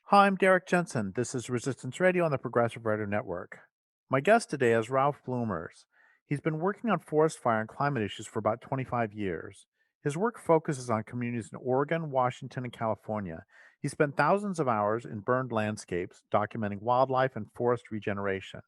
Hi, I'm Derrick Jensen. This is Resistance Radio on the Progressive Radio Network. My guest today is Ralph Bloomers. He's been working on forest fire and climate issues for about 25 years. His work focuses on communities in Oregon, Washington, and California. He spent thousands of hours in burned landscapes documenting wildlife and forest regeneration.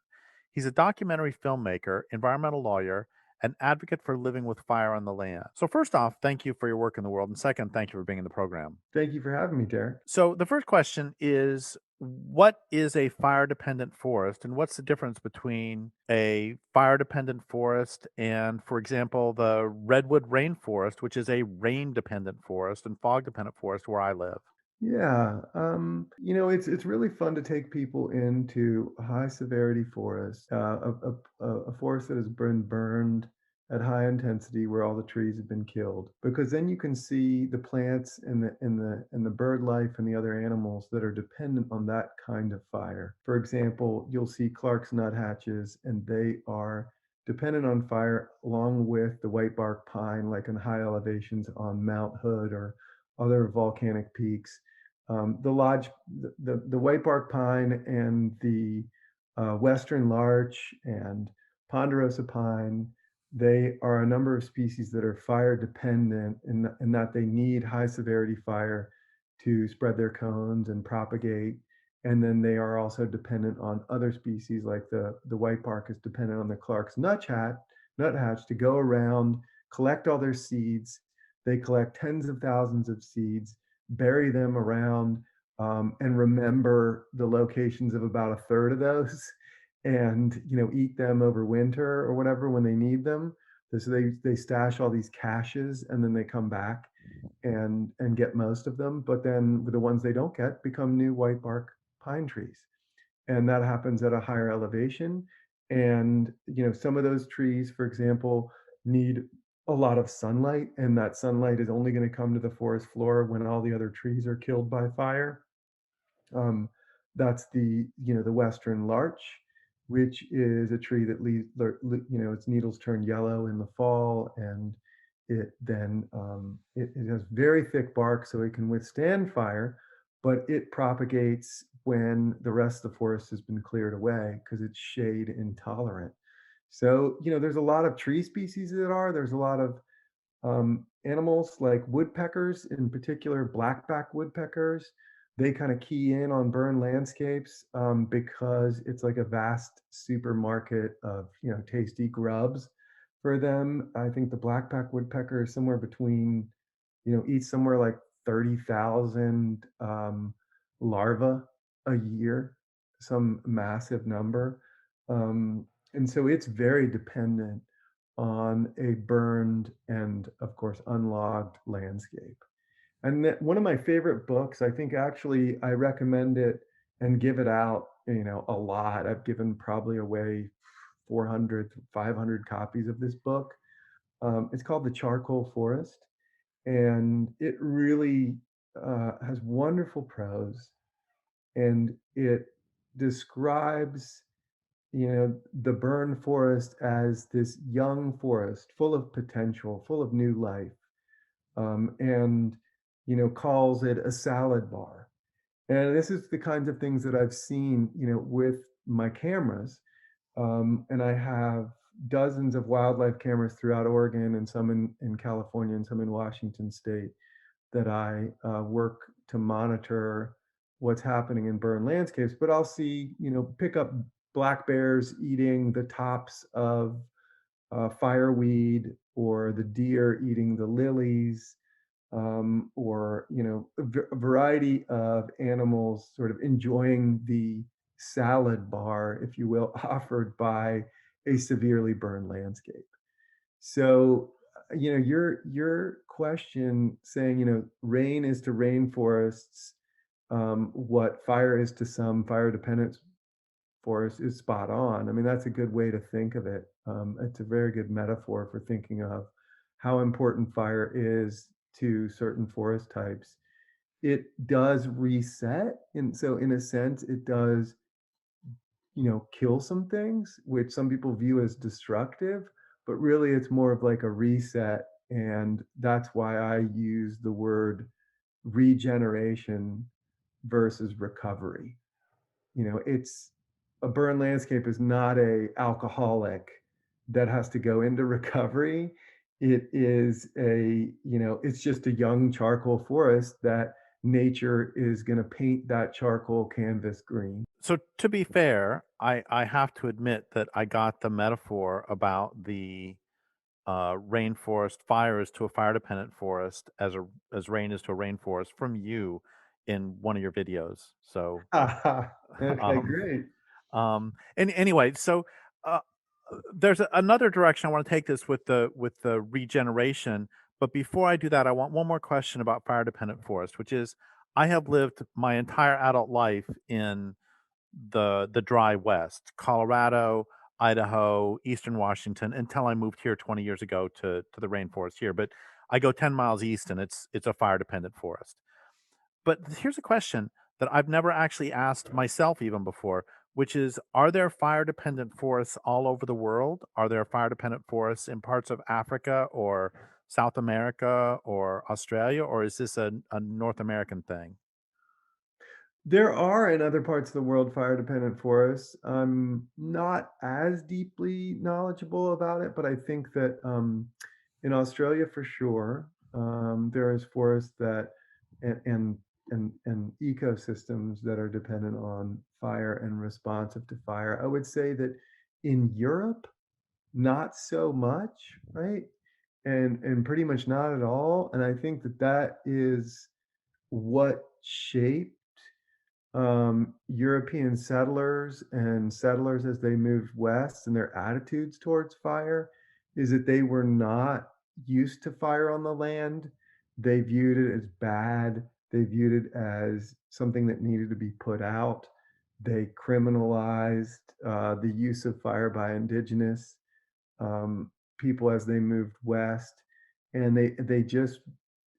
He's a documentary filmmaker, environmental lawyer, and advocate for living with fire on the land. So, first off, thank you for your work in the world. And second, thank you for being in the program. Thank you for having me, Derek. So the first question is, what is a fire dependent forest and what's the difference between a fire dependent forest and, for example, the redwood rainforest, which is a rain dependent forest and fog dependent forest where I live? Yeah, it's really fun to take people into a high severity forest, a forest that has been burned at high intensity where all the trees have been killed, because then you can see the plants and the bird life and the other animals that are dependent on that kind of fire. For example, you'll see Clark's nuthatches, and they are dependent on fire along with the white bark pine, like in high elevations on Mount Hood or other volcanic peaks. The lodge, the white bark pine and the western larch and ponderosa pine, they are a number of species that are fire dependent in that they need high severity fire to spread their cones and propagate. And then they are also dependent on other species, like the white bark is dependent on the Clark's nuthatch to go around, collect all their seeds. They collect tens of thousands of seeds, bury them around, and remember the locations of about a third of those, and eat them over winter or whatever when they need them. So they stash all these caches, and then they come back and get most of them. But then the ones they don't get become new white bark pine trees, and that happens at a higher elevation. And some of those trees, for example, need a lot of sunlight, and that sunlight is only going to come to the forest floor when all the other trees are killed by fire. um, that's the western larch, which is a tree that its needles turn yellow in the fall, and it has very thick bark, so it can withstand fire, but it propagates when the rest of the forest has been cleared away because it's shade intolerant. So there's a lot of tree species there's a lot of animals like woodpeckers, in particular blackback woodpeckers. They kind of key in on burn landscapes because it's like a vast supermarket of tasty grubs for them. I think the blackback woodpecker is somewhere between eats somewhere like 30,000 larvae a year, some massive number. And so it's very dependent on a burned and, of course, unlogged landscape. And one of my favorite books, I think actually I recommend it and give it out, a lot. I've given probably away 400, 500 copies of this book. It's called The Charcoal Forest, and it really has wonderful prose, and it describes the burned forest as this young forest full of potential, full of new life, and calls it a salad bar. And this is the kinds of things that I've seen with my cameras. And I have dozens of wildlife cameras throughout Oregon, and some in California, and some in Washington state, that I work to monitor what's happening in burn landscapes. But I'll see, pick up black bears eating the tops of fireweed, or the deer eating the lilies, or a variety of animals sort of enjoying the salad bar, if you will, offered by a severely burned landscape. So, your question saying, rain is to rainforests, what fire is to some fire dependent forests is spot on. I mean, that's a good way to think of it. It's a very good metaphor for thinking of how important fire is to certain forest types. It does reset, and so in a sense, it does kill some things, which some people view as destructive, but really it's more of like a reset. And that's why I use the word regeneration versus recovery. It's a burn landscape is not a alcoholic that has to go into recovery. It is it's just a young charcoal forest that nature is going to paint that charcoal canvas green. So to be fair, I have to admit that I got the metaphor about the rainforest fires to a fire dependent forest as rain is to a rainforest from you in one of your videos. So Okay, um great. and anyway, so uh, there's another direction I want to take this with the regeneration. But before I do that, I want one more question about fire dependent forest, which is I have lived my entire adult life in the dry West, Colorado, Idaho, Eastern Washington, until I moved here 20 years ago to the rainforest here. But I go 10 miles east and it's a fire dependent forest. But here's a question that I've never actually asked myself even before, which is, are there fire dependent forests all over the world? Are there fire dependent forests in parts of Africa or South America or Australia, or is this a North American thing? There are in other parts of the world fire dependent forests. I'm not as deeply knowledgeable about it, but I think that in Australia for sure, there is forests that and, and and ecosystems that are dependent on fire and responsive to fire. I would say that in Europe, not so much, right? And pretty much not at all. And I think that that is what shaped European settlers and settlers as they moved west and their attitudes towards fire is that they were not used to fire on the land. They viewed it as bad. They viewed it as something that needed to be put out. They criminalized the use of fire by indigenous um, people as they moved west, and they just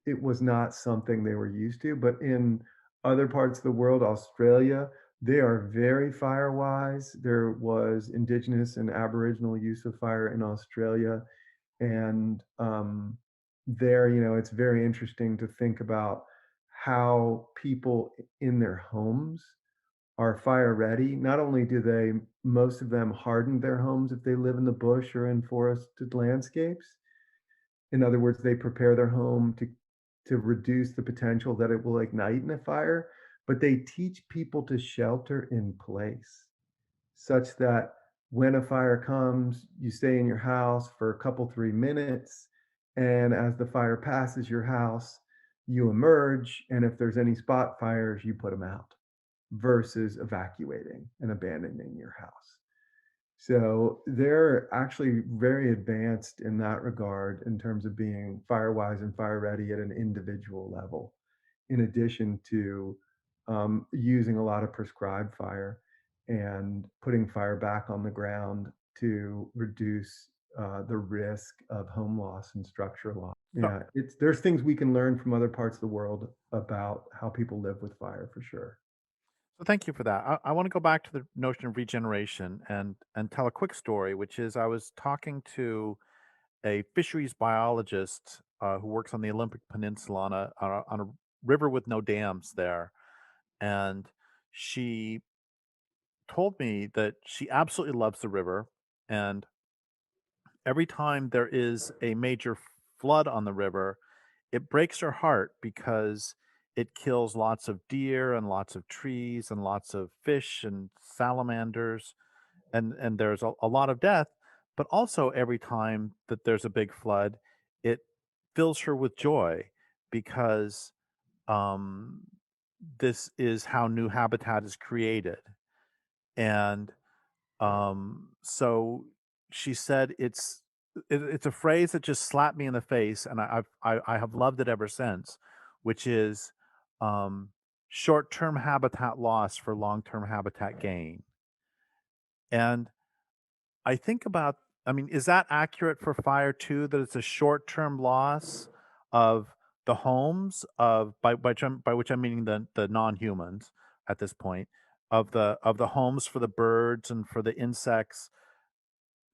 it was not something they were used to. But in other parts of the world, Australia, they are very fire wise. There was indigenous and Aboriginal use of fire in Australia, and there, it's very interesting to think about how people in their homes are fire ready. Not only do they most of them harden their homes if they live in the bush or in forested landscapes. In other words, they prepare their home to reduce the potential that it will ignite in a fire, but they teach people to shelter in place such that when a fire comes, you stay in your house for a couple 3 minutes, and as the fire passes your house, you emerge, and if there's any spot fires, you put them out versus evacuating and abandoning your house. So they're actually very advanced in that regard in terms of being firewise and fire ready at an individual level, in addition to using a lot of prescribed fire and putting fire back on the ground to reduce the risk of home loss and structure loss. So, Yeah, there's things we can learn from other parts of the world about how people live with fire for sure. so thank you for that. I want to go back to the notion of regeneration and tell a quick story, which is I was talking to a fisheries biologist who works on the Olympic Peninsula on a river with no dams there, and she told me that she absolutely loves the river, and every time there is a major flood on the river, it breaks her heart because it kills lots of deer and lots of trees and lots of fish and salamanders and there's a lot of death, but also every time that there's a big flood, it fills her with joy because um, this is how new habitat is created. And so she said it's a phrase that just slapped me in the face, and I have loved it ever since, which is um, short-term habitat loss for long-term habitat gain. And I think about, I mean, is that accurate for fire too? That it's a short-term loss of the homes of by which I'm meaning the non-humans at this point of the homes for the birds and for the insects,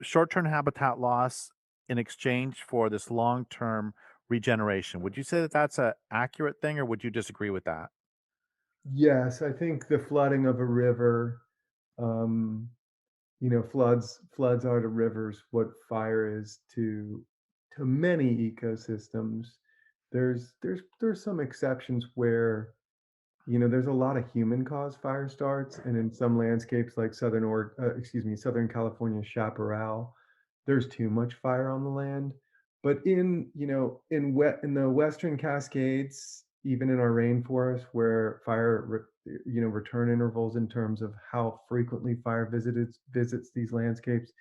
short-term habitat loss in exchange for this long-term regeneration. Would you say that that's a accurate thing, or would you disagree with that? Yes, I think the flooding of a river, um, floods are to rivers what fire is to many ecosystems. There's some exceptions where, there's a lot of human caused fire starts, and in some landscapes like Southern California chaparral, there's too much fire on the land. But in the Western Cascades, even in our rainforest, where return intervals in terms of how frequently fire visits these landscapes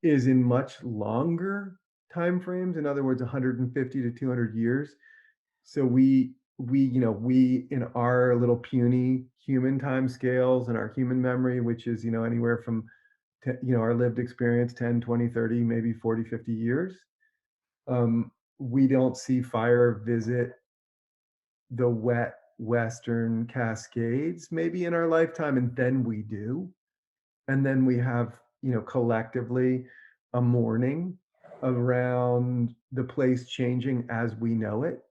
is in much longer time frames. In other words, 150 to 200 years. So we in our little puny human time scales and our human memory, which is, anywhere from, our lived experience, 10, 20, 30, maybe 40, 50 years. We don't see fire visit the wet Western Cascades maybe in our lifetime, and then we do. And then we have, collectively a mourning around the place changing as we know it.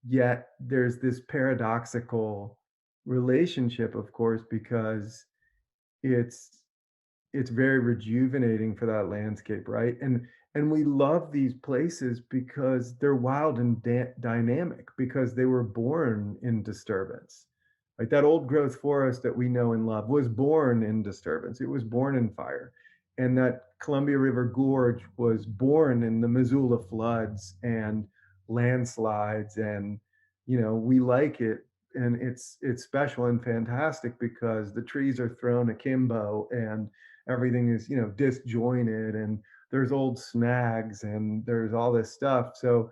Yet there's this paradoxical relationship, of course, because it's it's very rejuvenating for that landscape, right? And we love these places because they're wild and dynamic, because they were born in disturbance. Like that old growth forest that we know and love was born in disturbance. It was born in fire. And that Columbia River Gorge was born in the Missoula floods and landslides. And we like it, and it's special and fantastic because the trees are thrown akimbo, and everything is, disjointed, and there's old snags, and there's all this stuff. So,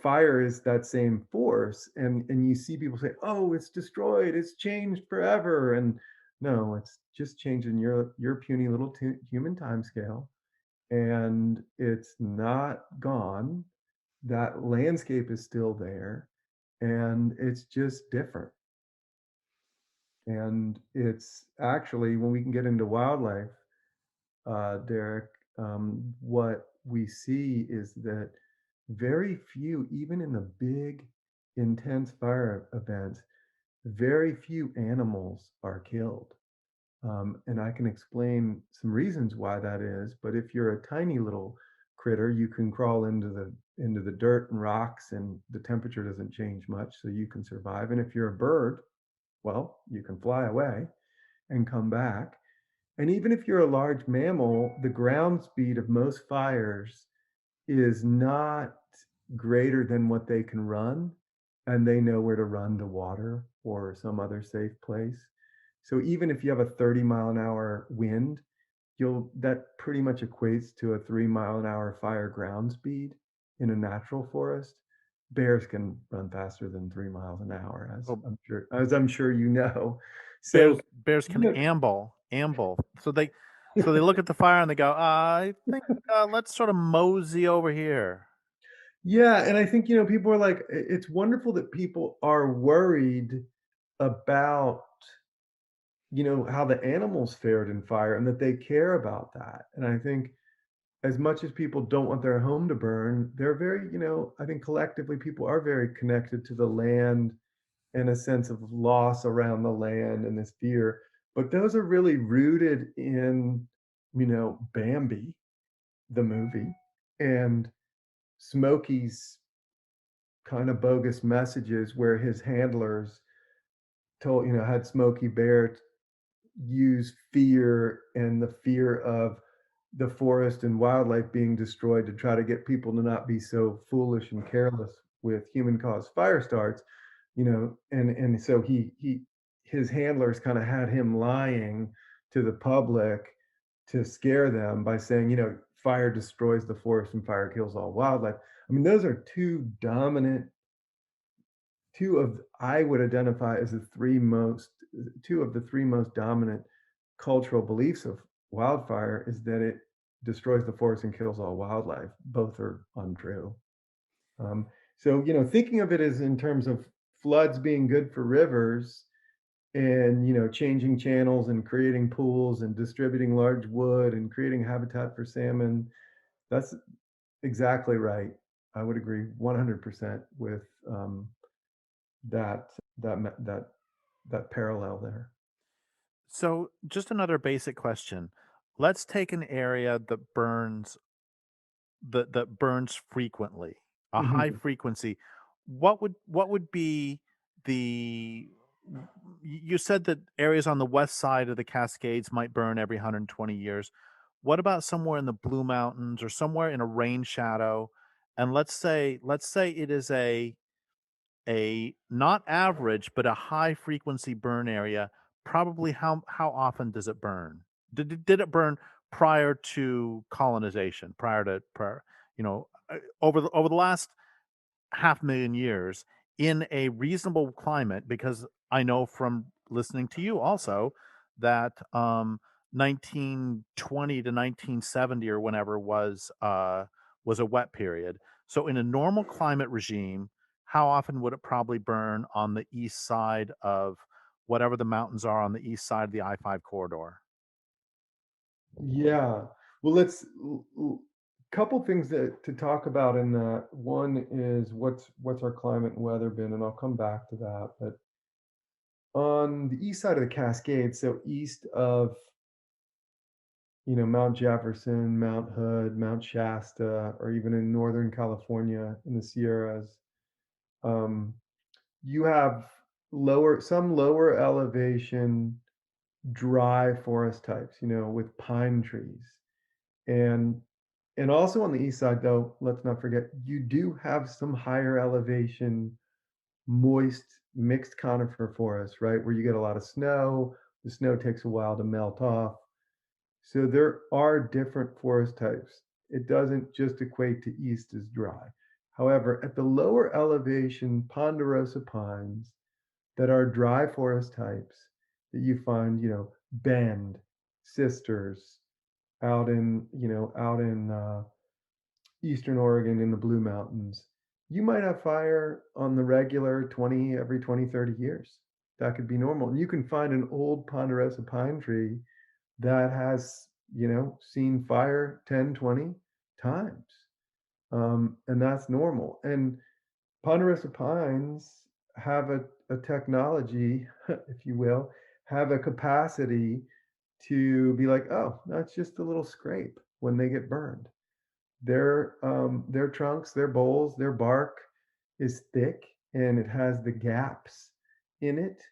fire is that same force, and you see people say, "Oh, it's destroyed, it's changed forever." And no, it's just changing your puny little human time scale, and it's not gone. That landscape is still there, and it's just different. And it's actually, when we can get into wildlife, Derek, what we see is that very few, even in the big, intense fire events, very few animals are killed. And I can explain some reasons why that is. But if you're a tiny little critter, you can crawl into the dirt and rocks, and the temperature doesn't change much, so you can survive. And if you're a bird, well, you can fly away and come back. And even if you're a large mammal, the ground speed of most fires is not greater than what they can run, and they know where to run to water or some other safe place. So even if you have a 30-mile-an-hour wind, that pretty much equates to a 3-mile-an-hour fire ground speed in a natural forest. Bears can run faster than 3 miles an hour, Well, as I'm sure you know. bears So, bears you can know, amble. So they look at the fire and they go, I think let's sort of mosey over here. yeah, and I think, people are like, it's wonderful that people are worried about, how the animals fared in fire, and that they care about that. And I think as much as people don't want their home to burn, they're very, I think collectively people are very connected to the land, and a sense of loss around the land, and this fear. But those are really rooted in, Bambi, the movie, and Smokey's kind of bogus messages where his handlers had Smokey Bear use fear, and the fear of the forest and wildlife being destroyed, to try to get people to not be so foolish and careless with human caused fire starts. And so his handlers kind of had him lying to the public to scare them by saying, fire destroys the forest and fire kills all wildlife. I mean, those are two of I would identify as the three most two of the three most dominant cultural beliefs of wildfire, is that it destroys the forest and kills all wildlife. Both are untrue. Um, so, thinking of it as in terms of floods being good for rivers, and, changing channels and creating pools and distributing large wood and creating habitat for salmon, that's exactly right. I would agree 100% with that that that parallel there. So, just another basic question. Let's take an area that burns frequently, a high Mhm. frequency. What would be the you said that areas on the west side of the Cascades might burn every 120 years. What about somewhere in the Blue Mountains or somewhere in a rain shadow? And let's say it is a not average, but a high frequency burn area. Probably how often does it burn? Did it burn prior to colonization? Prior, over the last half million years in a reasonable climate? Because I know from listening to you also that 1920 to 1970 or whenever was a wet period. So in a normal climate regime, how often would it probably burn on the east side of whatever the mountains are on the east side of the I-5 corridor? Yeah. Well, couple things to talk about in that. One is what's our climate and weather been, and I'll come back to that. But on the east side of the Cascades, so east of Mount Jefferson, Mount Hood, Mount Shasta, or even in Northern California in the Sierras, um, you have some lower elevation dry forest types, with pine trees. And and also on the east side, though, let's not forget, you do have some higher elevation, moist, mixed conifer forests, right? Where you get a lot of snow. The snow takes a while to melt off. So there are different forest types. It doesn't just equate to east as dry. However, at the lower elevation ponderosa pines that are dry forest types that you find, Bend, Sisters, out in Eastern Oregon in the Blue Mountains, you might have fire on the regular 20 30 years. That could be normal. And you can find an old ponderosa pine tree that has, seen fire 10, 20 times. And that's normal. And ponderosa pines have a technology, if you will, have a capacity to be like, oh, that's just a little scrape when they get burned. Their trunks, their boles, their bark is thick and it has the gaps in it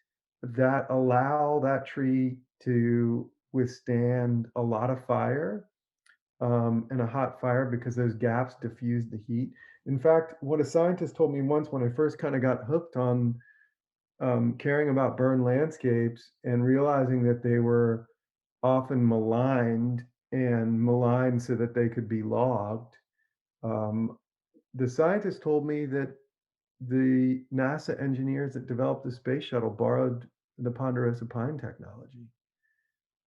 that allow that tree to withstand a lot of fire, and a hot fire because those gaps diffuse the heat. In fact, what a scientist told me once when I first kind of got hooked on caring about burned landscapes and realizing that they were often maligned so that they could be logged. um, the scientist told me that the NASA engineers that developed the space shuttle borrowed the ponderosa pine technology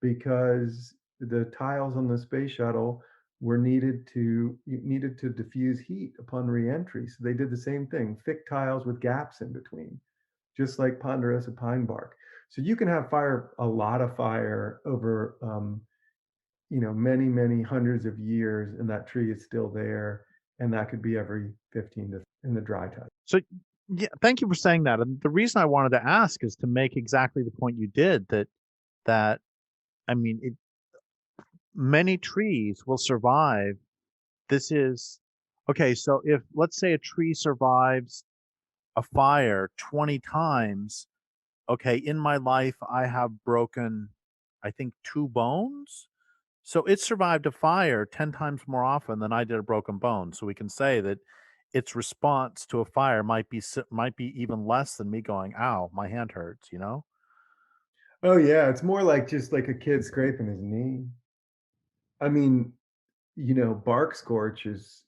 because the tiles on the space shuttle were needed to diffuse heat upon reentry. So they did the same thing, thick tiles with gaps in between, just like ponderosa pine bark. So you can have fire, a lot of fire over, many, many hundreds of years, and that tree is still there, and that could be every 15 to in the dry type. So, yeah, thank you for saying that. And the reason I wanted to ask is to make exactly the point you did, that I mean, many trees will survive. This is okay. So if let's say a tree survives a fire 20 times, okay, in my life I have broken, I think, two bones. So it survived a fire 10 times more often than I did a broken bone. So we can say that its response to a fire might be even less than me going, "Ow, my hand hurts," you know? Oh yeah, it's more like just like a kid scraping his knee. I mean, bark scorch is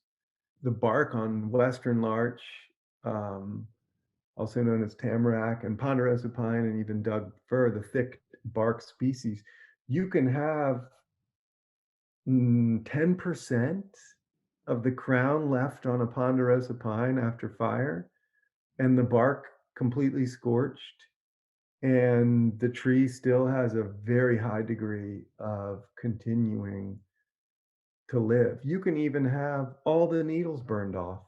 the bark on western larch, um, also known as tamarack and ponderosa pine and even Doug fir, the thick bark species. You can have 10% of the crown left on a ponderosa pine after fire, and the bark completely scorched, and the tree still has a very high degree of continuing to live. You can even have all the needles burned off,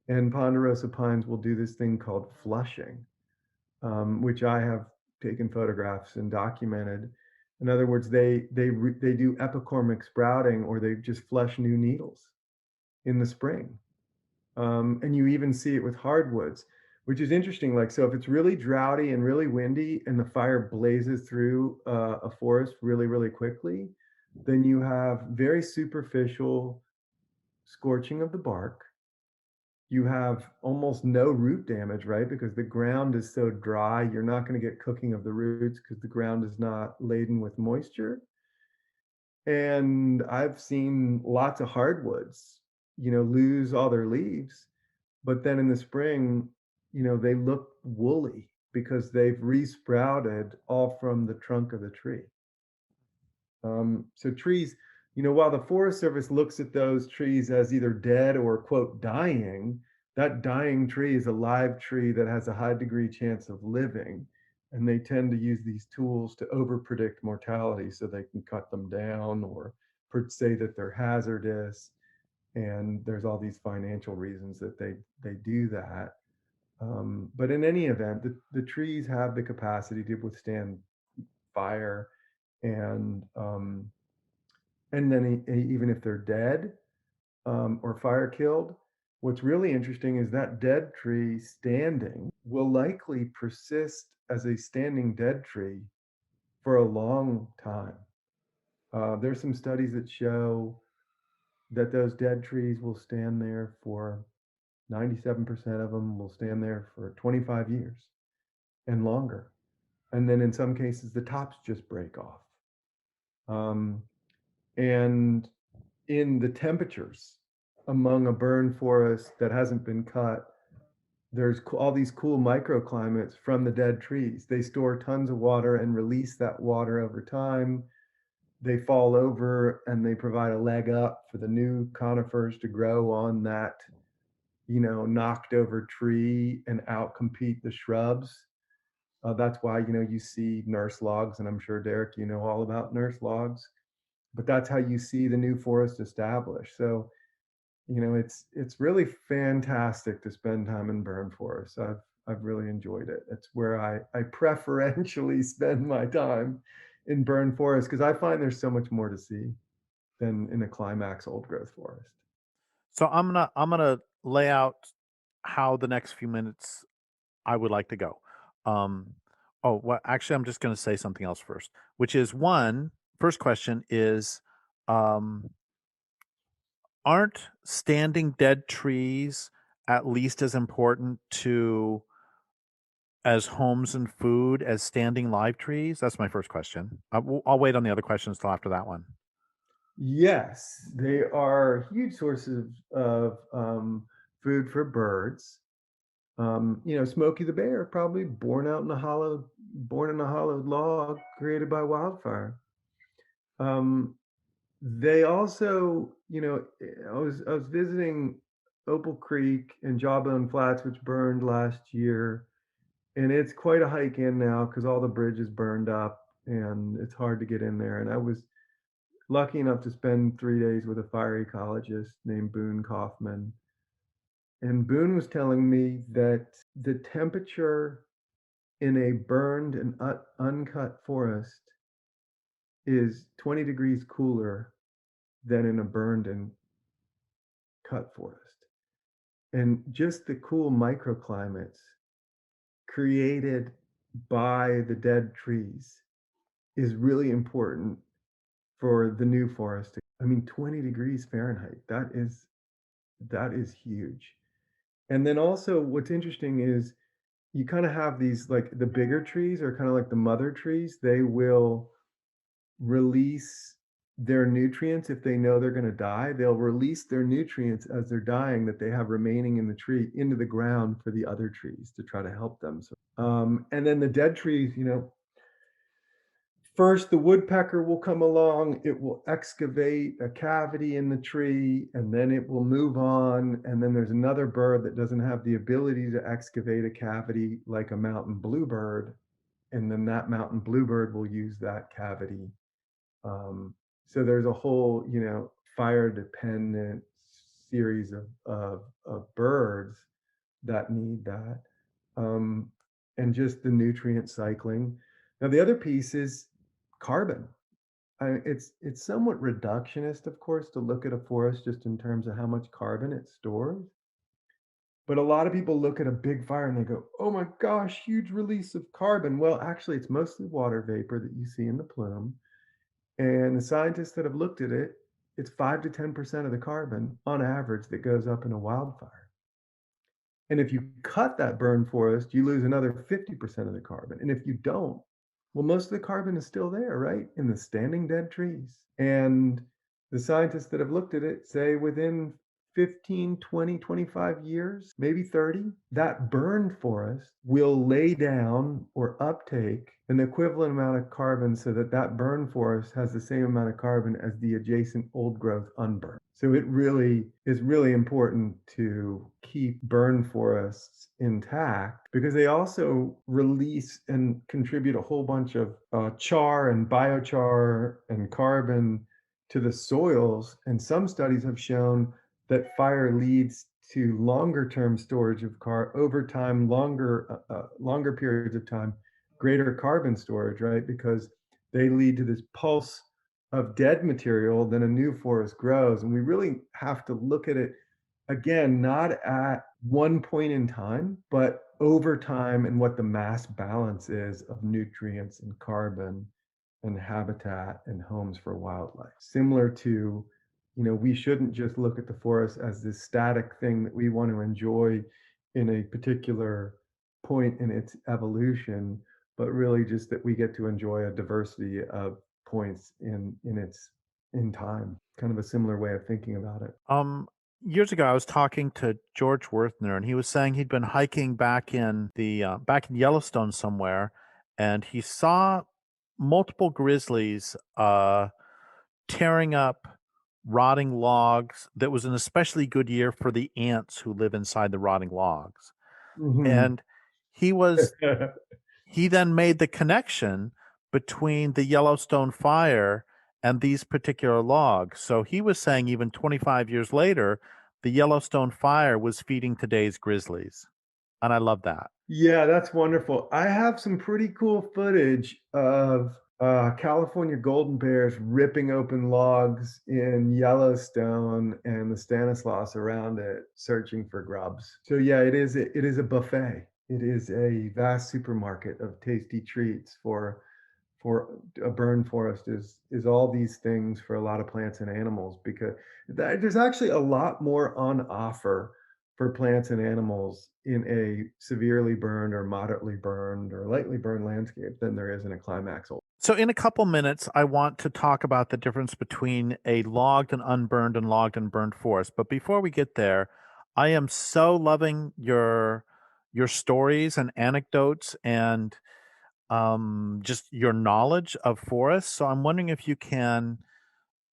and ponderosa pines will do this thing called flushing, which I have taken photographs and documented. In other words, they do epicormic sprouting, or they just flush new needles in the spring. And you even see it with hardwoods, which is interesting. Like, so if it's really droughty and really windy and the fire blazes through a forest really, really quickly, then you have very superficial scorching of the bark. You have almost no root damage, right? Because the ground is so dry, you're not going to get cooking of the roots because the ground is not laden with moisture. And I've seen lots of hardwoods, lose all their leaves, but then in the spring, they look woolly because they've resprouted all from the trunk of the tree. So trees, while the Forest Service looks at those trees as either dead or quote dying, that dying tree is a live tree that has a high degree chance of living. And they tend to use these tools to overpredict mortality so they can cut them down or say that they're hazardous. And there's all these financial reasons that they do that. But in any event, the trees have the capacity to withstand fire, and then even if they're dead, or fire killed, what's really interesting is that dead tree standing will likely persist as a standing dead tree for a long time. There's some studies that show that those dead trees will stand there for 97% of them will stand there for 25 years and longer. And then in some cases, the tops just break off. Um, and in the temperatures among a burned forest that hasn't been cut, there's all these cool microclimates from the dead trees. They store tons of water and release that water over time. They fall over and they provide a leg up for the new conifers to grow on that, knocked over tree and outcompete the shrubs. That's why, you see nurse logs, and I'm sure, Derek, you know all about nurse logs, but that's how you see the new forest established. So, it's really fantastic to spend time in burn forests. I've really enjoyed it. It's where I preferentially spend my time, in burn forests, because I find there's so much more to see than in a climax old growth forest. So I'm gonna lay out how the next few minutes I would like to go. Um, oh, well, actually, I'm just gonna say something else first, which is first question is, um, aren't standing dead trees at least as important to as homes and food as standing live trees? That's my first question. I'll wait on the other questions till after that one. Yes, they are huge sources of food for birds. Smokey the Bear probably born in a hollowed log created by wildfire. Um, they also, I was visiting Opal Creek and Jawbone Flats, which burned last year, and it's quite a hike in now because all the bridge is burned up and it's hard to get in there. And I was lucky enough to spend 3 days with a fire ecologist named Boone Kaufman. And Boone was telling me that the temperature in a burned and uncut forest is 20 degrees cooler than in a burned and cut forest. And just the cool microclimates created by the dead trees is really important for the new forest. I mean, 20 degrees Fahrenheit, that is huge. And then also what's interesting is you kind of have these, like, the bigger trees are kind of like the mother trees. They will release their nutrients if they know they're going to die. They'll release their nutrients as they're dying that they have remaining in the tree into the ground for the other trees to try to help them. So, and then the dead trees, first the woodpecker will come along, it will excavate a cavity in the tree, and then it will move on. And then there's another bird that doesn't have the ability to excavate a cavity, like a mountain bluebird. And then that mountain bluebird will use that cavity. So there's a whole, fire dependent series of birds that need that. And just the nutrient cycling. Now the other piece is carbon. It's somewhat reductionist, of course, to look at a forest just in terms of how much carbon it stores. But a lot of people look at a big fire and they go, "Oh my gosh, huge release of carbon." Well, actually, it's mostly water vapor that you see in the plume. And the scientists that have looked at it, it's 5 to 10% of the carbon on average that goes up in a wildfire. And if you cut that burn forest, you lose another 50% of the carbon. And if you don't, well, most of the carbon is still there, right? In the standing dead trees. And the scientists that have looked at it say within 15, 20, 25 years, maybe 30, that burned forest will lay down or uptake an equivalent amount of carbon so that that burn forest has the same amount of carbon as the adjacent old growth unburned. So it really is really important to keep burn forests intact because they also release and contribute a whole bunch of char and biochar and carbon to the soils. And some studies have shown that fire leads to longer term storage of car over time, longer periods of time, greater carbon storage, right? Because they lead to this pulse of dead material, then a new forest grows. And we really have to look at it again, not at one point in time, but over time and what the mass balance is of nutrients and carbon and habitat and homes for wildlife. Similar to, we shouldn't just look at the forest as this static thing that we want to enjoy in a particular point in its evolution, but really just that we get to enjoy a diversity of points in time. Kind of a similar way of thinking about it. Um, Years ago, I was talking to George Werthner, and he was saying he'd been hiking back in Yellowstone somewhere, and he saw multiple grizzlies tearing up rotting logs. That was an especially good year for the ants who live inside the rotting logs, Mhm. and he was he then made the connection between the Yellowstone fire and these particular logs. So he was saying even 25 years later, the Yellowstone fire was feeding today's grizzlies. And I love that. Yeah, that's wonderful. I have some pretty cool footage of California golden bears ripping open logs in Yellowstone and the Stanislaus around it, searching for grubs. So yeah, it is a buffet. It is a vast supermarket of tasty treats for a burn forest is all these things for a lot of plants and animals because there's actually a lot more on offer for plants and animals in a severely burned or moderately burned or lightly burned landscape than there is in a climax. So, in a couple minutes, I want to talk about the difference between a logged and burned forest. But before we get there, I am so loving your stories and anecdotes and just your knowledge of forests. So I'm wondering if you can,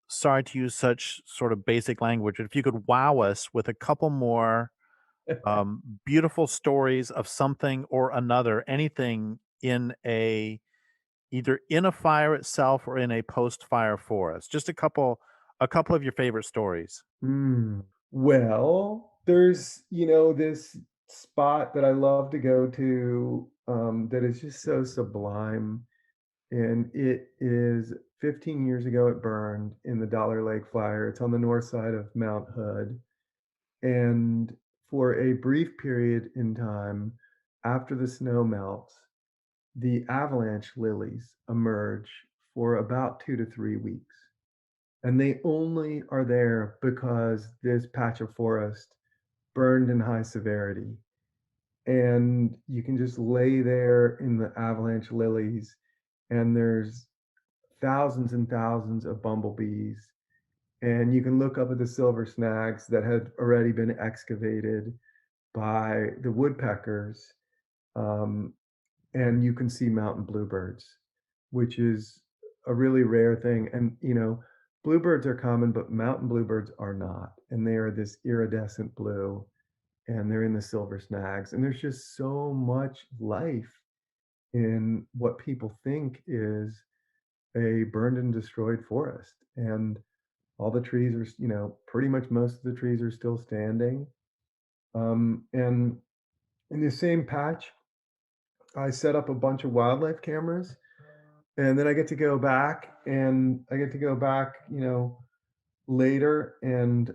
sorry to use such sort of basic language, but if you could wow us with a couple more beautiful stories of something or another, anything in a either in a fire itself or in a post-fire forest. Just a couple of your favorite stories. Hmm. Well, there's, this spot that I love to go to that is just so sublime. And it is 15 years ago, it burned in the Dollar Lake Fire. It's on the north side of Mount Hood. And for a brief period in time, after the snow melts, the avalanche lilies emerge for about 2 to 3 weeks. And they only are there because this patch of forest burned in high severity. And you can just lay there in the avalanche lilies, and there's thousands and thousands of bumblebees. And you can look up at the silver snags that had already been excavated by the woodpeckers. Um, and you can see mountain bluebirds, which is a really rare thing. And, bluebirds are common, but mountain bluebirds are not. And they are this iridescent blue, and they're in the silver snags. And there's just so much life in what people think is a burned and destroyed forest. And all the trees are, pretty much most of the trees are still standing. And in the same patch, I set up a bunch of wildlife cameras And then I get to go back, later and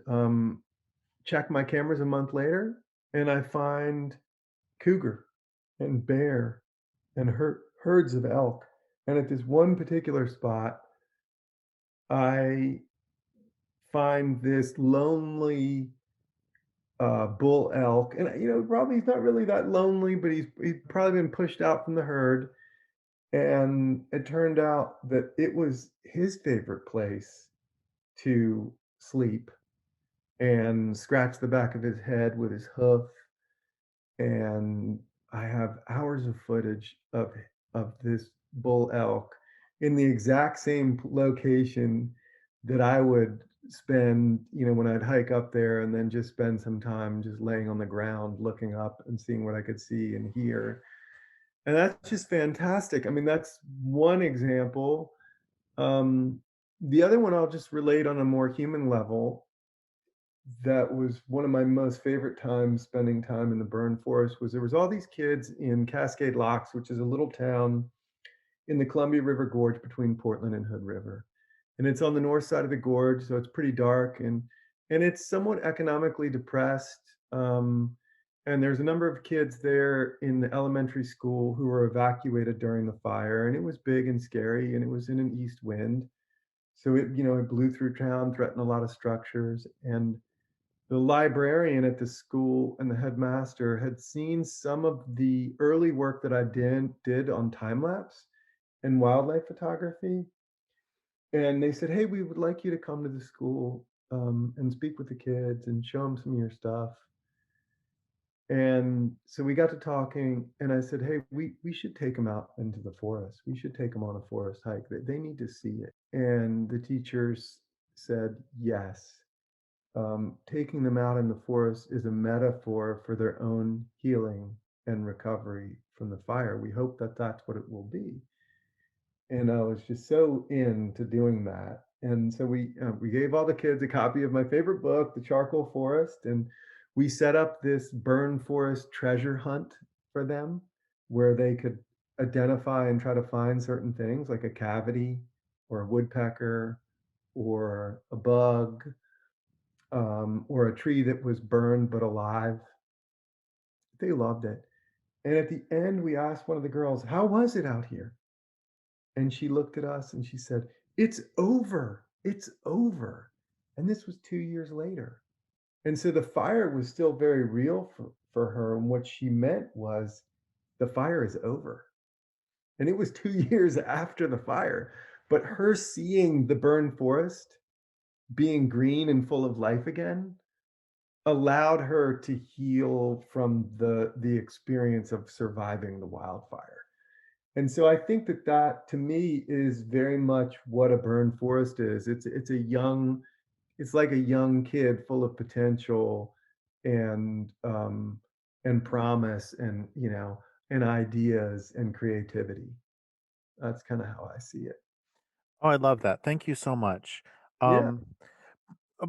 check my cameras a month later, and I find cougar and bear and herds of elk. And at this one particular spot, I find this lonely bull elk, and probably he's not really that lonely, but he's probably been pushed out from the herd. And it turned out that it was his favorite place to sleep and scratch the back of his head with his hoof. And I have hours of footage of this bull elk in the exact same location that I would spend, when I'd hike up there and then just spend some time just laying on the ground, looking up and seeing what I could see and hear. And that's just fantastic. I mean, that's one example. Um, the other one I'll just relate on a more human level that was one of my most favorite times spending time in the burn forest was there was all these kids in Cascade Locks, which is a little town in the Columbia River Gorge between Portland and Hood River. And it's on the north side of the gorge, so it's pretty dark and it's somewhat economically depressed. And there's a number of kids there in the elementary school who were evacuated during the fire, and it was big and scary, and it was in an east wind. So it blew through town, threatened a lot of structures, and the librarian at the school and the headmaster had seen some of the early work that I did on time lapse and wildlife photography, and they said, "Hey, we would like you to come to the school and speak with the kids and show them some of your stuff." And so we got to talking, and I said, "Hey, we should take them out into the forest. We should take them on a forest hike. They need to see it." And the teachers said, "Yes." Taking them out in the forest is a metaphor for their own healing and recovery from the fire. We hope that that's what it will be. And I was just so into doing that. And so we gave all the kids a copy of my favorite book, The Charcoal Forest, and we set up this burn forest treasure hunt for them, where they could identify and try to find certain things like a cavity or a woodpecker or a bug, or a tree that was burned but alive. They loved it. And at the end, we asked one of the girls, "How was it out here?" And she looked at us and she said, "It's over. It's over." And this was 2 years later. And so the fire was still very real for her. And what she meant was the fire is over. And it was 2 years after the fire. But her seeing the burned forest being green and full of life again allowed her to heal from the experience of surviving the wildfire. And so I think that that to me is very much what a burned forest is. It's like a young kid full of potential and promise and ideas and creativity. That's kind of how I see it. Oh, I love that. Thank you so much. Yeah. Um,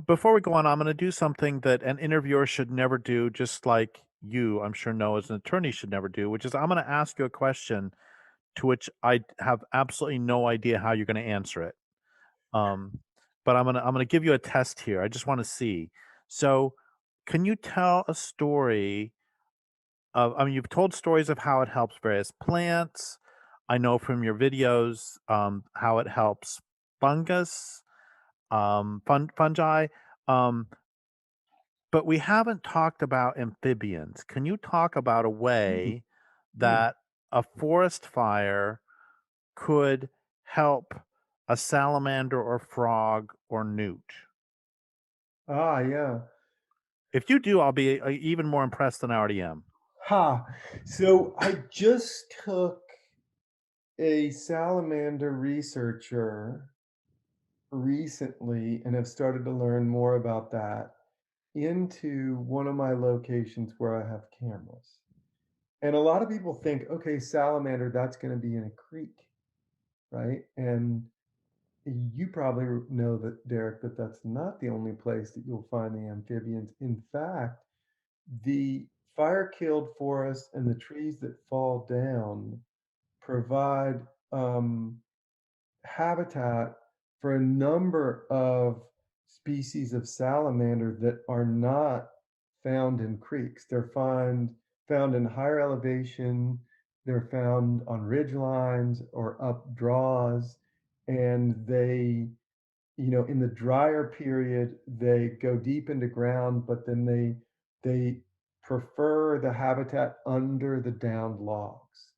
Before we go on, I'm going to do something that an interviewer should never do, just like you, I'm sure, know as an attorney should never do, which is I'm going to ask you a question to which I have absolutely no idea how you're going to answer it. Um, but I'm gonna give you a test here. I just want to see. So, can you tell a story of? I mean, you've told stories of how it helps various plants. I know from your videos how it helps fungus, fungi. Um, but we haven't talked about amphibians. Can you talk about a Mm, way mm. that a forest fire could help a salamander or frog or newt? Ah, yeah. If you do, I'll be even more impressed than I already am. Ha. So I just took a salamander researcher recently and have started to learn more about that into one of my locations where I have cameras. And a lot of people think, okay, salamander, that's going to be in a creek, right? And you probably know that, Derek, that that's not the only place that you'll find the amphibians. In fact, the fire killed forest and the trees that fall down provide habitat for a number of species of salamander that are not found in creeks. They're found in higher elevation. They're found on ridge lines or up draws, and in the drier period, they go deep into ground, but then they prefer the habitat under the downed logs.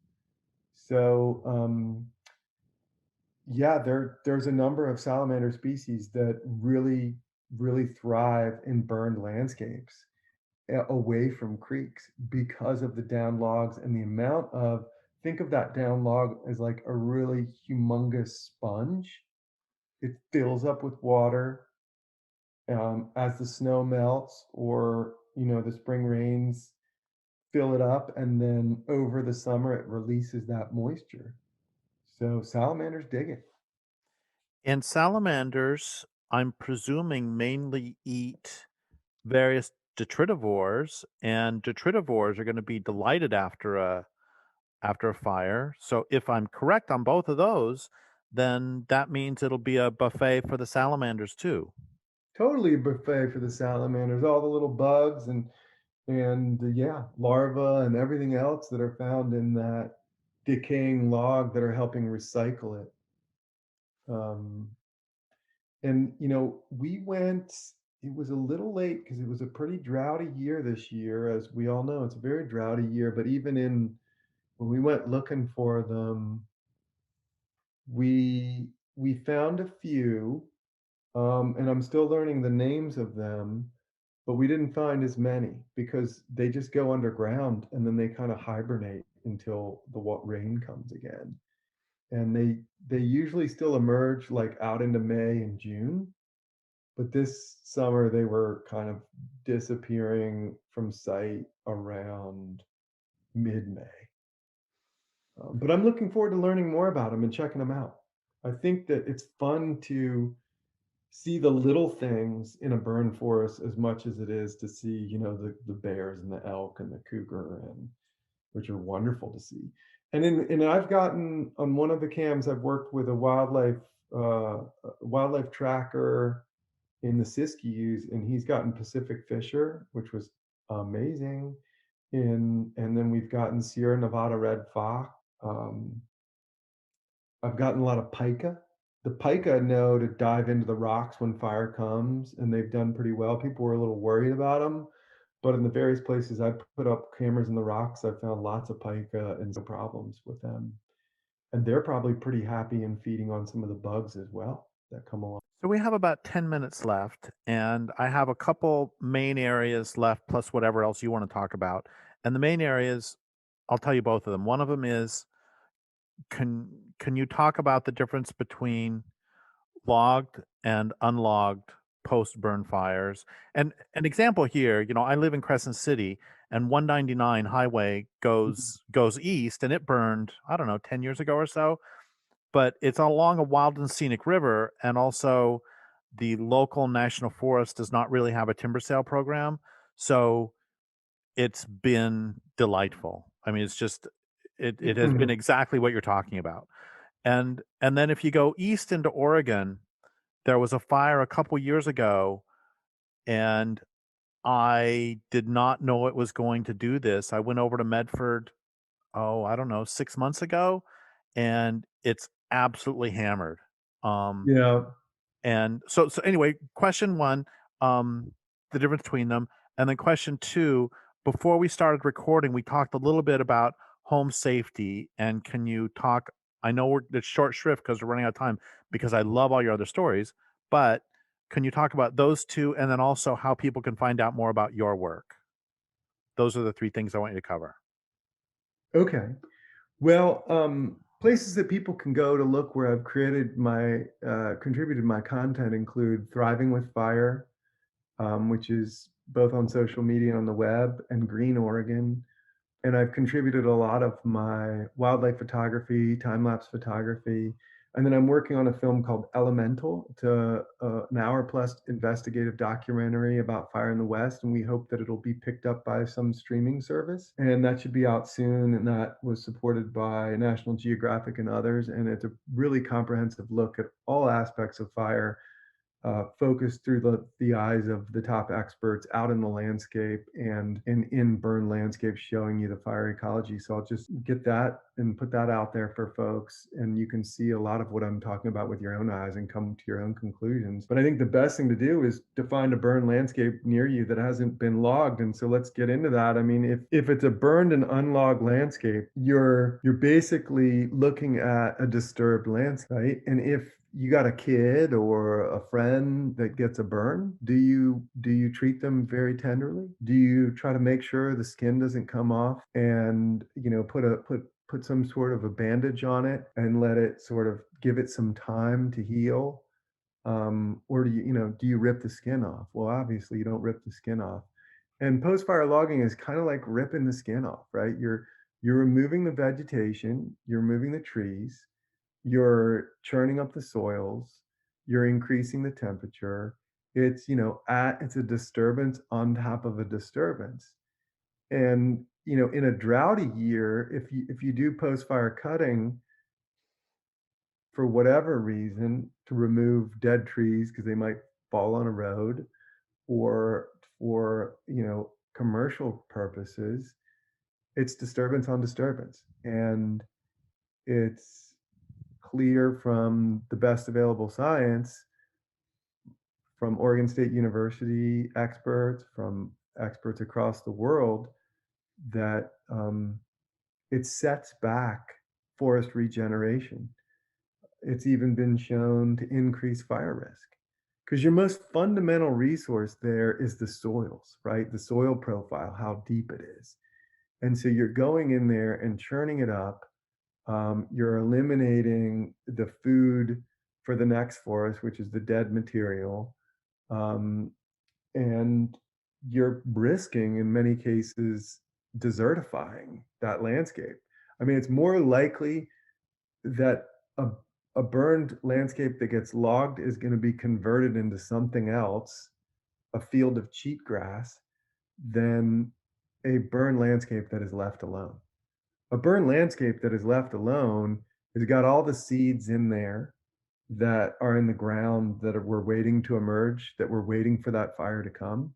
So, yeah, there's a number of salamander species that really thrive in burned landscapes away from creeks because of the down logs and the amount of think of that down log as like a really humongous sponge. It fills up with water as the snow melts or the spring rains fill it up, and then over the summer it releases that moisture. So salamanders dig it. And salamanders, I'm presuming, mainly eat various detritivores, and detritivores are going to be delighted after a fire. So if I'm correct on both of those, then that means it'll be a buffet for the salamanders too. Totally a buffet for the salamanders, all the little bugs and yeah, larvae and everything else that are found in that decaying log that are helping recycle it. Um, and we went. It was a little late because it was a pretty droughty year this year, as we all know. It's a very droughty year, but even in when we went looking for them, we found a few, and I'm still learning the names of them. But we didn't find as many because they just go underground and then they kind of hibernate until the rain comes again. And they usually still emerge like out into May and June, but this summer they were kind of disappearing from sight around mid-May. But I'm looking forward to learning more about them and checking them out. I think that it's fun to see the little things in a burn forest as much as it is to see, the bears and the elk and the cougar, and which are wonderful to see. And I've gotten on one of the cams I've worked with a wildlife tracker in the Siskiyous, and he's gotten Pacific Fisher, which was amazing. And then we've gotten Sierra Nevada red fox. Um, I've gotten a lot of pika. The pika know to dive into the rocks when fire comes, and they've done pretty well. People were a little worried about them, but in the various places I put up cameras in the rocks, I found lots of pika and no problems with them. And they're probably pretty happy and feeding on some of the bugs as well that come along. So we have about 10 minutes left, and I have a couple main areas left, plus whatever else you want to talk about. And the main areas, I'll tell you both of them. One of them is can you talk about the difference between logged and unlogged post-burn fires? And an example here, I live in Crescent City, and 199 highway Mhm. goes east, and it burned, I don't know, 10 years ago or so, but it's along a wild and scenic river, and also the local national forest does not really have a timber sale program, so it's been delightful. I mean, it's just it has been exactly what you're talking about. And then if you go east into Oregon, there was a fire a couple years ago, and I did not know it was going to do this. I went over to Medford, oh, I don't know, 6 months ago, and it's absolutely hammered. Um, Yeah. and so anyway, question 1, the difference between them, and then question 2, before we started recording, we talked a little bit about home safety, and can you talk, I know it's short shrift because 'cause we're running out of time, because I love all your other stories, but can you talk about those 2 and then also how people can find out more about your work? Those are the 3 things I want you to cover. Okay. Well, places that people can go to look where I've contributed my content include Thriving with Fire, which is both on social media and on the web, and Green Oregon. And I've contributed a lot of my wildlife photography, time lapse photography. And then I'm working on a film called Elemental. It's an hour plus investigative documentary about fire in the West, and we hope that it'll be picked up by some streaming service. And that should be out soon. And that was supported by National Geographic and others. And it's a really comprehensive look at all aspects of fire, focused through the eyes of the top experts out in the landscape and in burn landscapes, showing you the fire ecology. So I'll just get that and put that out there for folks, and you can see a lot of what I'm talking about with your own eyes and come to your own conclusions. But I think the best thing to do is to find a burn landscape near you that hasn't been logged. And so let's get into that. I mean, if it's a burned and unlogged landscape, you're basically looking at a disturbed landscape, right? And if you got a kid or a friend that gets a burn, do you treat them very tenderly? Do you try to make sure the skin doesn't come off and, put some sort of a bandage on it and let it sort of give it some time to heal? Or do you rip the skin off? Well, obviously you don't rip the skin off. And post-fire logging is kind of like ripping the skin off, right? You're removing the vegetation, you're removing the trees, you're churning up the soils, you're increasing the temperature. It's a disturbance on top of a disturbance. And in a droughty year, if you do post-fire cutting for whatever reason to remove dead trees because they might fall on a road, or for commercial purposes, it's disturbance on disturbance. And it's clear from the best available science, from Oregon State University experts, from experts across the world, that it sets back forest regeneration. It's even been shown to increase fire risk, because your most fundamental resource there is the soils, right? The soil profile, how deep it is. And so you're going in there and churning it up. You're eliminating the food for the next forest, which is the dead material. Um, and you're risking, in many cases, desertifying that landscape. I mean, it's more likely that a, a burned landscape that gets logged is going to be converted into something else, a field of cheatgrass, than a burned landscape that is left alone. A burned landscape that is left alone has got all the seeds in there that are in the ground that were waiting to emerge, that were waiting for that fire to come.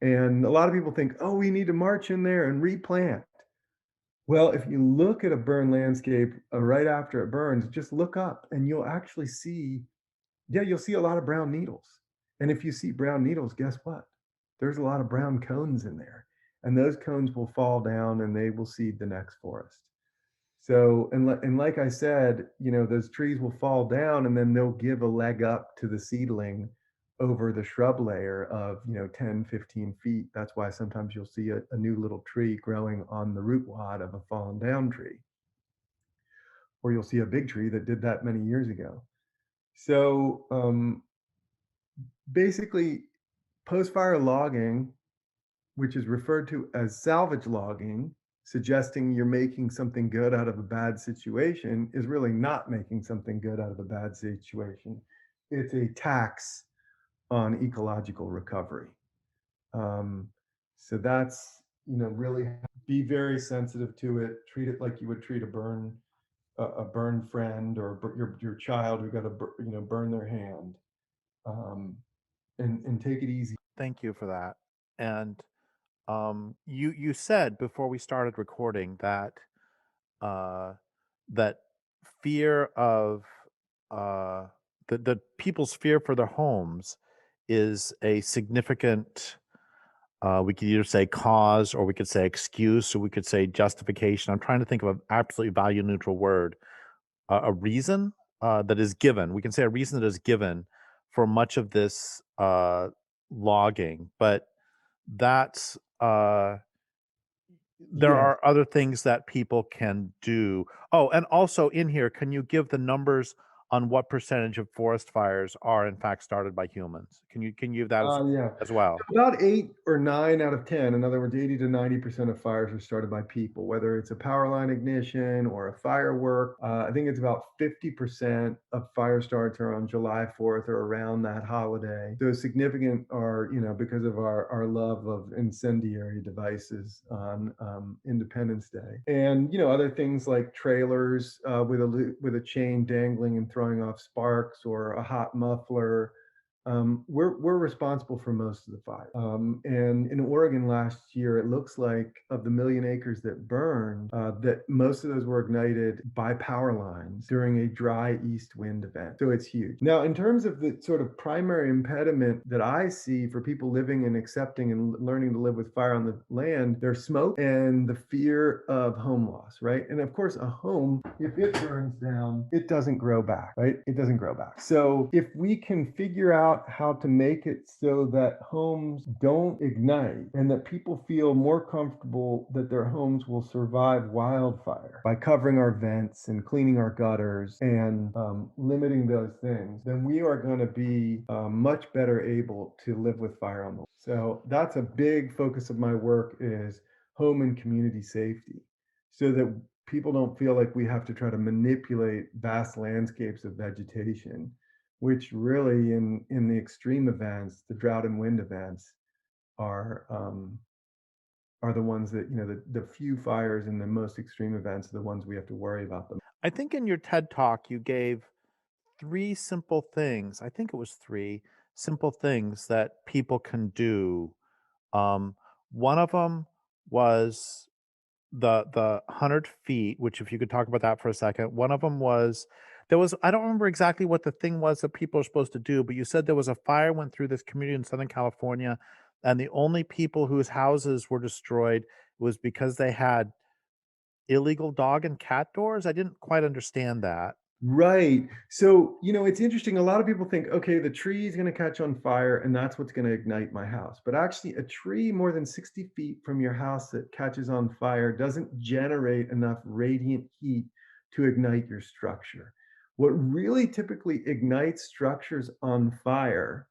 And a lot of people think, oh, we need to march in there and replant. Well, if you look at a burned landscape right after it burns, just look up and you'll actually see, yeah, you'll see a lot of brown needles. And if you see brown needles, guess what? There's a lot of brown cones in there. And those cones will fall down and they will seed the next forest. So, and like I said, those trees will fall down and then they'll give a leg up to the seedling over the shrub layer of, 10, 15 feet. That's why sometimes you'll see a new little tree growing on the root wad of a fallen down tree. Or you'll see a big tree that did that many years ago. So basically, post-fire logging, which is referred to as salvage logging, suggesting you're making something good out of a bad situation, is really not making something good out of a bad situation. It's a tax on ecological recovery. So that's, really be very sensitive to it. Treat it like you would treat a burn friend, or your child who got to burn their hand, and take it easy. Thank you for that. And you said before we started recording that uh, that fear of uh, the people's fear for their homes is a significant. We could either say cause, or we could say excuse, or we could say justification. I'm trying to think of an absolutely value neutral word. A reason that is given. We can say a reason that is given for much of this logging, but that's there Yes. are other things that people can do. Oh, and also in here, can you give the numbers on what percentage of forest fires are in fact started by humans? Can you give that Yeah. as well? About 8 or 9 out of 10, in other words, 80 to 90% of fires are started by people, whether it's a power line ignition or a firework. I think it's about 50% of fire starts are on July 4th or around that holiday. Those significant are, because of our love of incendiary devices on Independence Day. And, other things like trailers with a chain dangling and throwing off sparks or a hot muffler. We're responsible for most of the fire. And in Oregon last year, it looks like of the 1,000,000 acres that burned, that most of those were ignited by power lines during a dry east wind event. So it's huge. Now, in terms of the sort of primary impediment that I see for people living and accepting and learning to live with fire on the land, there's smoke and the fear of home loss, right? And of course, a home, if it burns down, it doesn't grow back, right? It doesn't grow back. So if we can figure out how to make it so that homes don't ignite and that people feel more comfortable that their homes will survive wildfire by covering our vents and cleaning our gutters and limiting those things, then we are going to be much better able to live with fire on the. So that's a big focus of my work is home and community safety, so that people don't feel like we have to try to manipulate vast landscapes of vegetation, which really in the extreme events, the drought and wind events, are the ones that, the few fires and the most extreme events are the ones we have to worry about them. I think in your TED Talk, you gave 3 simple things. I think it was 3 simple things that people can do. Um, One of them was the 100 feet, which if you could talk about that for a second. One of them was there was I don't remember exactly what the thing was that people are supposed to do, but you said there was a fire went through this community in Southern California, and the only people whose houses were destroyed was because they had illegal dog and cat doors? I didn't quite understand that. Right. So, it's interesting. A lot of people think, okay, the tree is going to catch on fire and that's what's going to ignite my house. But actually, a tree more than 60 feet from your house that catches on fire doesn't generate enough radiant heat to ignite your structure. What really typically ignites structures on fire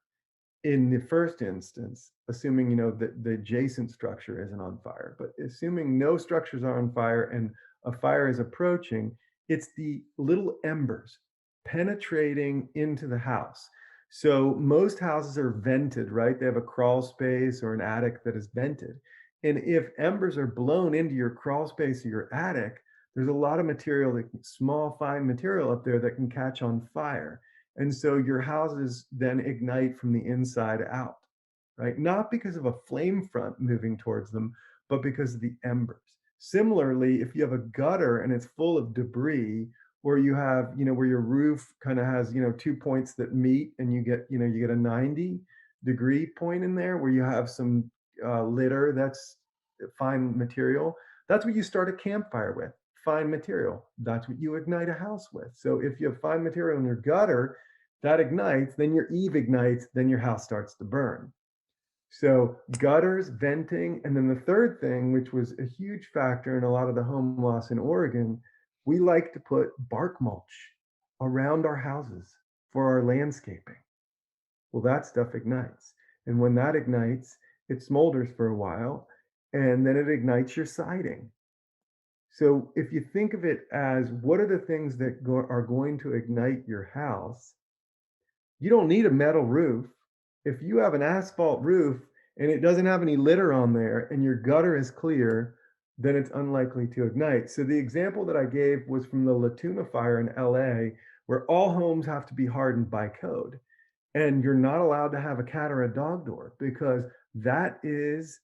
in the first instance, assuming that the adjacent structure isn't on fire, but assuming no structures are on fire and a fire is approaching, it's the little embers penetrating into the house. So most houses are vented, right? They have a crawl space or an attic that is vented. And if embers are blown into your crawl space or your attic, there's a lot of material, like small, fine material up there that can catch on fire. And so your houses then ignite from the inside out, right? Not because of a flame front moving towards them, but because of the embers. Similarly, if you have a gutter and it's full of debris, or you have, where your roof kind of has, 2 points that meet and you get a 90-degree point in there where you have some litter that's fine material. That's what you start a campfire with, fine material. That's what you ignite a house with. So if you have fine material in your gutter, that ignites, then your eave ignites, then your house starts to burn. So gutters, venting, and then the third thing, which was a huge factor in a lot of the home loss in Oregon, we like to put bark mulch around our houses for our landscaping. Well, that stuff ignites. And when that ignites, it smolders for a while, and then it ignites your siding. So if you think of it as what are the things that are going to ignite your house, you don't need a metal roof. If you have an asphalt roof and it doesn't have any litter on there and your gutter is clear, then it's unlikely to ignite. So the example that I gave was from the La Tuna fire in LA, where all homes have to be hardened by code. And you're not allowed to have a cat or a dog door because that is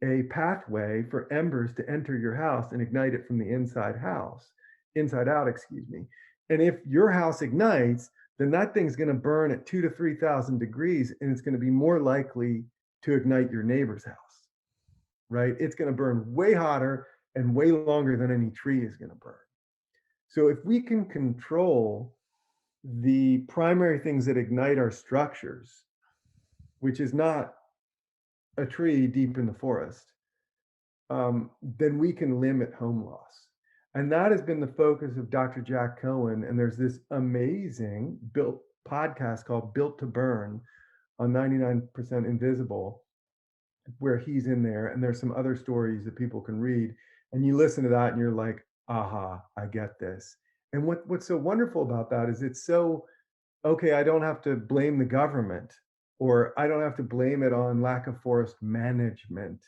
a pathway for embers to enter your house and ignite it from the inside out, excuse me. And if your house ignites, then that thing's going to burn at 2 to 3,000 degrees and it's going to be more likely to ignite your neighbor's house, right? It's going to burn way hotter and way longer than any tree is going to burn. So if we can control the primary things that ignite our structures, which is not a tree deep in the forest, then we can limit home loss. And that has been the focus of Dr. Jack Cohen, and there's this amazing built podcast called Built to Burn on 99% Invisible, where he's in there, and there's some other stories that people can read, and you listen to that and you're like, "Aha, I get this." And what's so wonderful about that is it's so okay, I don't have to blame the government, or I don't have to blame it on lack of forest management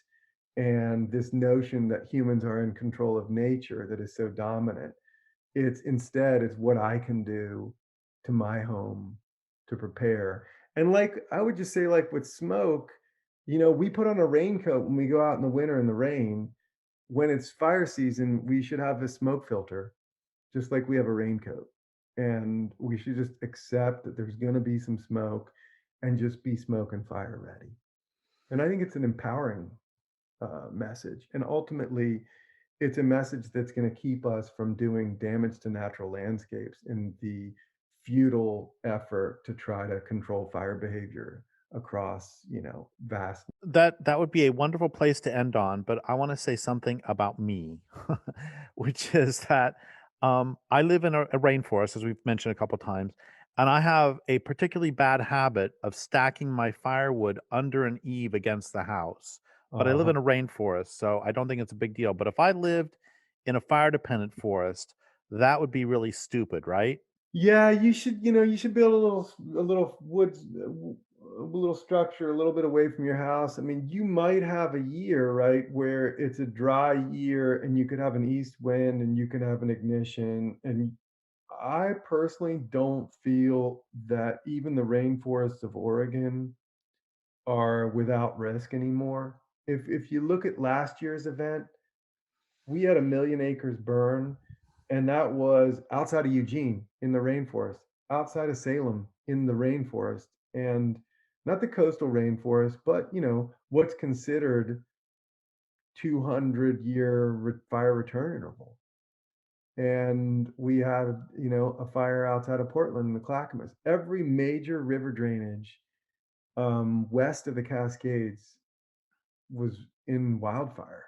and this notion that humans are in control of nature that is so dominant. It's instead, it's what I can do to my home to prepare. And like I would just say, like with smoke, we put on a raincoat when we go out in the winter in the rain. When it's fire season, we should have a smoke filter, just like we have a raincoat. And we should just accept that there's going to be some smoke and just be smoke and fire ready. And I think it's an empowering message. And ultimately, it's a message that's going to keep us from doing damage to natural landscapes in the futile effort to try to control fire behavior across, vast. That would be a wonderful place to end on, but I wanna say something about me, which is that, I live in a rainforest, as we've mentioned a couple times, and I have a particularly bad habit of stacking my firewood under an eave against the house, but I live Uh, in a rainforest, so I don't think it's a big deal, but if I lived in a fire-dependent forest, that would be really stupid, right? yeah, you should build a little woods, a little structure a little bit away from your house. I mean, you might have a year, right, where it's a dry year and you could have an east wind and you can have an ignition. And I personally don't feel that even the rainforests of Oregon are without risk anymore. If you look at last year's event, we had 1,000,000 acres burn, and that was outside of Eugene in the rainforest, outside of Salem in the rainforest, and not the coastal rainforest, but what's considered 200-year fire return interval. And we had, a fire outside of Portland in the Clackamas. Every major river drainage west of the Cascades was in wildfire.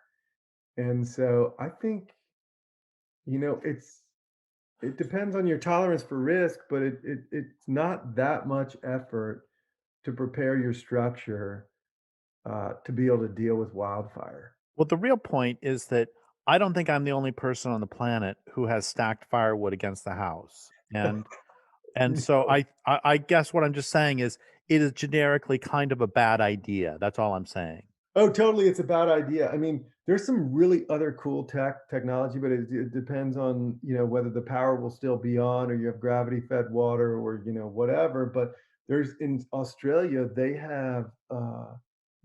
And so I think, it depends on your tolerance for risk, but it's not that much effort to prepare your structure to be able to deal with wildfire. Well, the real point is that I don't think I'm the only person on the planet who has stacked firewood against the house, and so No. I guess what I'm just saying is it is generically kind of a bad idea. That's all I'm saying. Oh, totally, it's a bad idea. I mean, there's some really other cool technology, but it depends on, whether the power will still be on or you have gravity-fed water or, whatever, but there's in Australia, they have,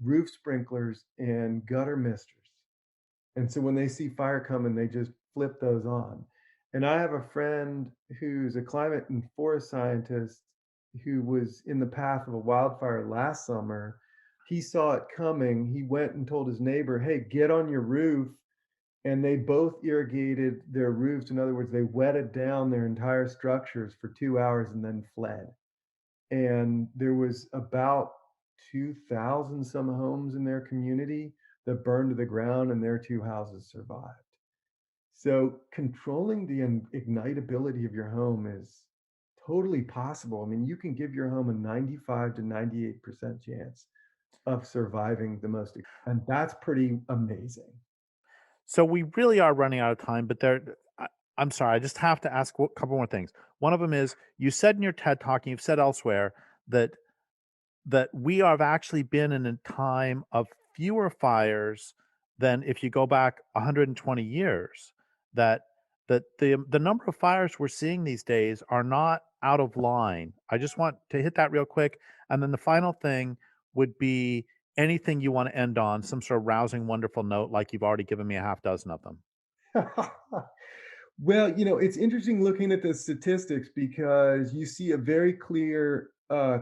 roof sprinklers and gutter misters. And so when they see fire coming, they just flip those on. And I have a friend who's a climate and forest scientist who was in the path of a wildfire last summer. He saw it coming. He went and told his neighbor, "Hey, get on your roof." And they both irrigated their roofs. In other words, they wetted down their entire structures for 2 hours and then fled. And there was about 2,000 some homes in their community that burned to the ground, and their 2 houses survived. So controlling the ignitability of your home is totally possible. I mean, you can give your home a 95 to 98% chance of surviving the most, and that's pretty amazing. So we really are running out of time, but I'm sorry, I just have to ask a couple more things. One of them is you said in your TED talk, and you've said elsewhere that we have actually been in a time of fewer fires than if you go back 120 years. That the number of fires we're seeing these days are not out of line. I just want to hit that real quick, and then the final thing would be anything you want to end on, some sort of rousing, wonderful note, like you've already given me a half dozen of them. Well, it's interesting looking at the statistics because you see a very clear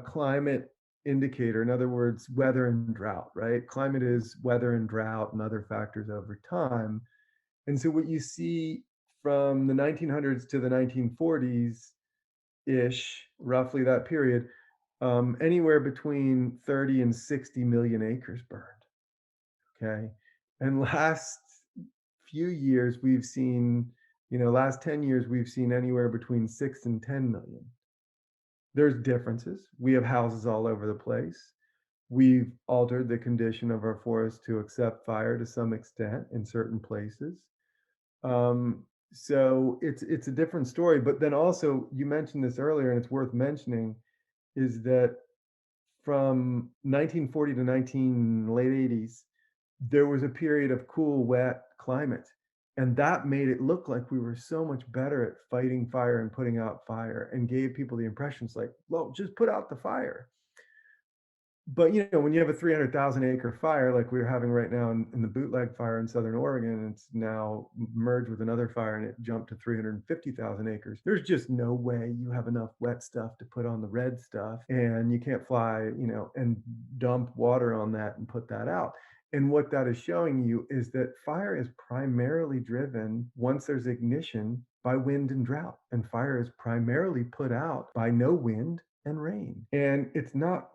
climate indicator. In other words, weather and drought, right? Climate is weather and drought and other factors over time. And so what you see from the 1900s to the 1940s ish, roughly that period, anywhere between 30 and 60 million acres burned. Okay. And last few years, we've seen, Last 10 years, we've seen anywhere between 6 and 10 million. There's differences. We have houses all over the place. We've altered the condition of our forest to accept fire to some extent in certain places. So it's a different story. But then also, you mentioned this earlier, and it's worth mentioning, is that from 1940 to 19 late 80s, there was a period of cool, wet climate. And that made it look like we were so much better at fighting fire and putting out fire and gave people the impressions like, well, just put out the fire. But, when you have a 300,000 acre fire like we're having right now in the bootleg fire in Southern Oregon, and it's now merged with another fire and it jumped to 350,000 acres, there's just no way you have enough wet stuff to put on the red stuff. And you can't fly, and dump water on that and put that out. And what that is showing you is that fire is primarily driven, once there's ignition, by wind and drought. And fire is primarily put out by no wind and rain. And it's not,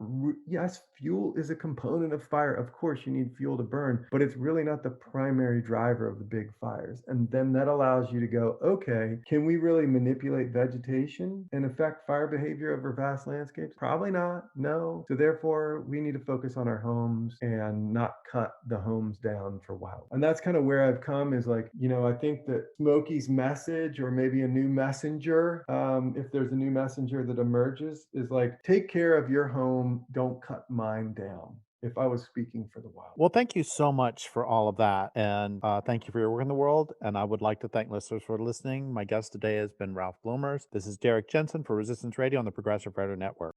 yes, fuel is a component of fire. Of course, you need fuel to burn, but it's really not the primary driver of the big fires. And then that allows you to go, okay, can we really manipulate vegetation and affect fire behavior over vast landscapes? Probably not. No. So therefore, we need to focus on our homes and not cut the homes down for wild. And that's kind of where I've come is like, I think that Smokey's message, or maybe a new messenger, if there's a new messenger that emerges, is like, take care of your home, don't cut mine down. If I was speaking for the wild. Well, thank you so much for all of that. And thank you for your work in the world. And I would like to thank listeners for listening. My guest today has been Ralph Bloemers. This is Derrick Jensen for Resistance Radio on the Progressive Radio Network.